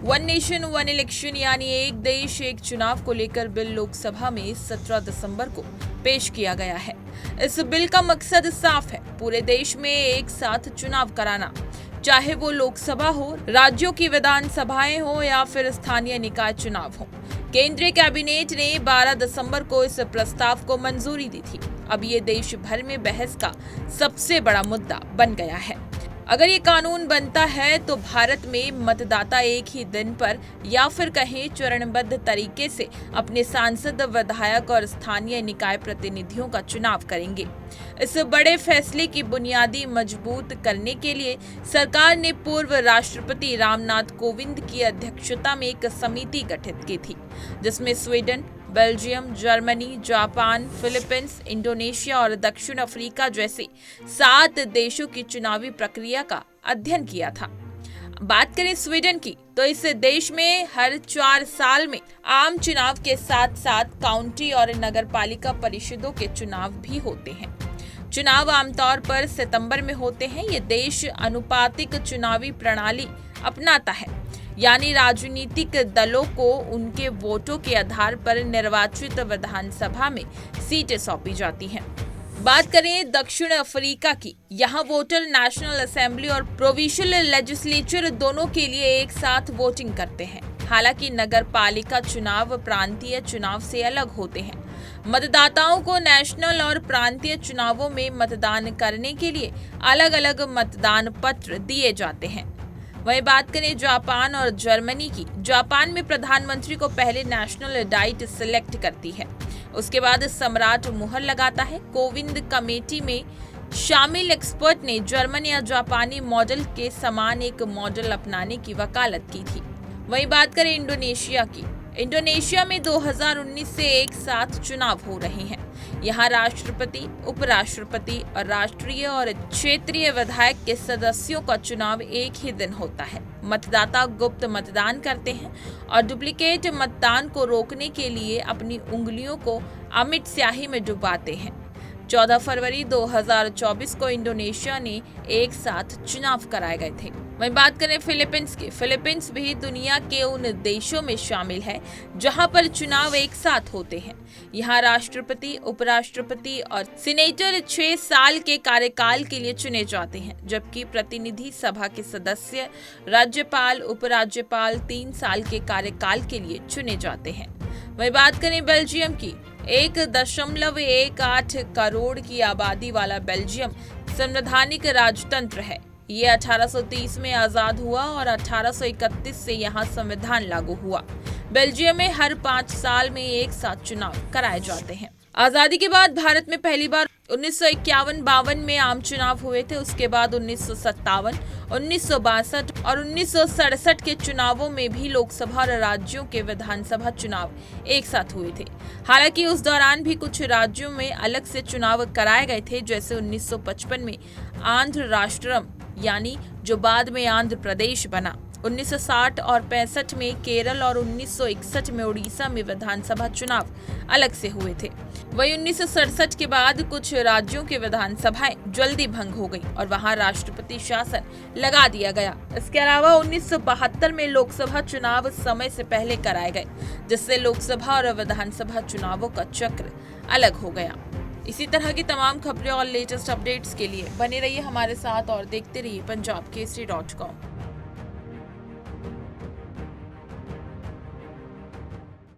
One nation one election यानी एक देश एक चुनाव को लेकर बिल लोकसभा में 17 दिसंबर को पेश किया गया है। इस बिल का मकसद साफ है, पूरे देश में एक साथ चुनाव कराना, चाहे वो लोकसभा हो, राज्यों की विधानसभाएं हो या फिर स्थानीय निकाय चुनाव हो। केंद्रीय कैबिनेट ने 12 दिसंबर को इस प्रस्ताव को मंजूरी दी थी। अब ये देश भर में बहस का सबसे बड़ा मुद्दा बन गया है। अगर ये कानून बनता है तो भारत में मतदाता एक ही दिन पर या फिर कहें चरणबद्ध तरीके से अपने सांसद, विधायक और स्थानीय निकाय प्रतिनिधियों का चुनाव करेंगे। इस बड़े फैसले की बुनियादी मजबूत करने के लिए सरकार ने पूर्व राष्ट्रपति रामनाथ कोविंद की अध्यक्षता में एक समिति गठित की थी, जिसमें Sweden, Belgium, Germany, Japan, Philippines, Indonesia और दक्षिण अफ्रीका जैसे 7 देशों की चुनावी प्रक्रिया का अध्ययन किया था। बात करें स्वीडन की, तो इस देश में हर 4 साल में आम चुनाव के साथ साथ काउंटी और नगरपालिका परिषदों के चुनाव भी होते हैं। चुनाव आमतौर पर सितंबर में होते हैं। ये देश अनुपातिक चुनावी प्रणाली अपनाता है, यानी राजनीतिक दलों को उनके वोटों के आधार पर निर्वाचित विधानसभा में सीटें सौंपी जाती हैं। बात करें दक्षिण अफ्रीका की, यहाँ वोटर नेशनल असेंबली और प्रोविंशियल लेजिस्लेचर दोनों के लिए एक साथ वोटिंग करते हैं। हालांकि नगरपालिका चुनाव प्रांतीय चुनाव से अलग होते हैं। मतदाताओं को नेशनल और प्रांतीय चुनावों में मतदान करने के लिए अलग अलग मतदान पत्र दिए जाते हैं। वहीं बात करें जापान और जर्मनी की, जापान में प्रधानमंत्री को पहले नेशनल डाइट सिलेक्ट करती है, उसके बाद सम्राट मुहर लगाता है। कोविंद कमेटी में शामिल एक्सपर्ट ने जर्मन या जापानी मॉडल के समान एक मॉडल अपनाने की वकालत की थी। वहीं बात करें इंडोनेशिया की, इंडोनेशिया में 2019 से एक साथ चुनाव हो रहे हैं। यहाँ राष्ट्रपति, उपराष्ट्रपति और राष्ट्रीय और क्षेत्रीय विधायक के सदस्यों का चुनाव एक ही दिन होता है। मतदाता गुप्त मतदान करते हैं और डुप्लीकेट मतदान को रोकने के लिए अपनी उंगलियों को अमिट स्याही में डुबाते हैं। 14 फरवरी 2024 को इंडोनेशिया ने एक साथ चुनाव कराए गए थे। वहीं बात करें फिलीपींस की, फिलीपींस भी दुनिया के उन देशों में शामिल है जहां पर चुनाव एक साथ होते हैं। यहाँ राष्ट्रपति, उपराष्ट्रपति और सीनेटर 6 साल के कार्यकाल के लिए चुने जाते हैं, जबकि प्रतिनिधि सभा के सदस्य, राज्यपाल, उपराज्यपाल 3 साल के कार्यकाल के लिए चुने जाते हैं। वहीं बात करें बेल्जियम की, 1.18 करोड़ की आबादी वाला बेल्जियम संवैधानिक राजतंत्र है। ये 1830 में आजाद हुआ और 1831 से यहाँ संविधान लागू हुआ। बेल्जियम में हर 5 साल में एक साथ चुनाव कराए जाते हैं। आजादी के बाद भारत में पहली बार 1951-52 में आम चुनाव हुए थे। उसके बाद 1957, 1962 और 1967 के चुनावों में भी लोकसभा और राज्यों के विधानसभा चुनाव एक साथ हुए थे। हालांकि उस दौरान भी कुछ राज्यों में अलग से चुनाव कराए गए थे, जैसे 1955 में आंध्र राष्ट्रम, यानी जो बाद में आंध्र प्रदेश बना। 1960 और 65 में केरल और 1961 में उड़ीसा में विधानसभा चुनाव अलग से हुए थे। वहीं 1967 के बाद कुछ राज्यों की विधानसभाएं जल्दी भंग हो गई और वहां राष्ट्रपति शासन लगा दिया गया। इसके अलावा 1972 में लोकसभा चुनाव समय से पहले कराए गए, जिससे लोकसभा और विधानसभा चुनावों का चक्र अलग हो गया। इसी तरह की तमाम खबरें और लेटेस्ट अपडेट्स के लिए बने रहिए हमारे साथ और देखते रहिए punjabkesari.com।